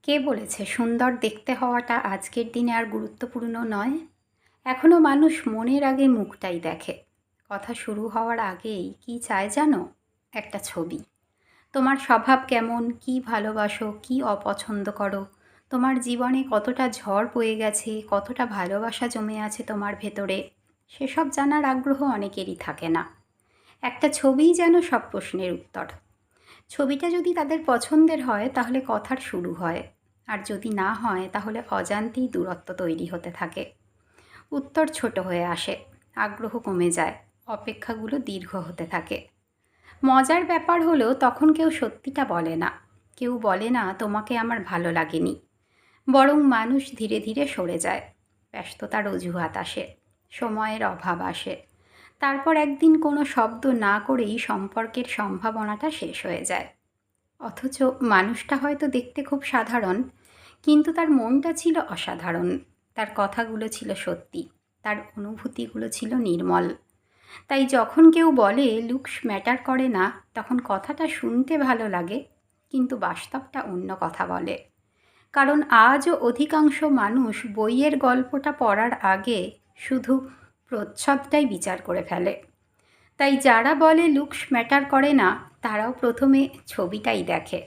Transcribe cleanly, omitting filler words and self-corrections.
কে বলেছে সুন্দর দেখতে হওয়াটা আজকের দিনে আর গুরুত্বপূর্ণ নয়? এখনও মানুষ মনের আগে মুখটাই দেখে। কথা শুরু হওয়ার আগেই কি চায় জানো? একটা ছবি। তোমার স্বভাব কেমন, কি ভালোবাসো, কি অপছন্দ করো, তোমার জীবনে কতটা ঝড় বয়ে গেছে, কতটা ভালোবাসা জমে আছে তোমার ভেতরে, সেসব জানার আগ্রহ অনেকেরই থাকে না। একটা ছবিই যেন সব প্রশ্নের উত্তর। ছবিটা যদি তাদের পছন্দের হয় তাহলে কথার শুরু হয়, আর যদি না হয় তাহলে অজান্তেই দূরত্ব তৈরি হতে থাকে। উত্তর ছোট হয়ে আসে, আগ্রহ কমে যায়, অপেক্ষাগুলো দীর্ঘ হতে থাকে। মজার ব্যাপার হলো তখন কেউ সত্যিটা বলে না। কেউ বলে না তোমাকে আমার ভালো লাগেনি, বরং মানুষ ধীরে ধীরে সরে যায়। ব্যস্ততার অজুহাত আসে, সময়ের অভাব আসে, তারপর একদিন কোনো শব্দ না করেই সম্পর্কের সম্ভাবনাটা শেষ হয়ে যায়। অথচ মানুষটা হয়তো দেখতে খুব সাধারণ, কিন্তু তার মনটা ছিল অসাধারণ। তার কথাগুলো ছিল সত্যি, তার অনুভূতিগুলো ছিল নির্মল। তাই যখন কেউ বলে লুকস ম্যাটার করে না, তখন কথাটা শুনতে ভালো লাগে, কিন্তু বাস্তবটা অন্য কথা বলে। কারণ আজও অধিকাংশ মানুষ বইয়ের গল্পটা পড়ার আগে শুধু প্রচ্ছদটাই বিচার করে ফেলে। তাই যারা বলে লুকস ম্যাটার করে না, তারাও প্রথমে ছবিটাই দেখে।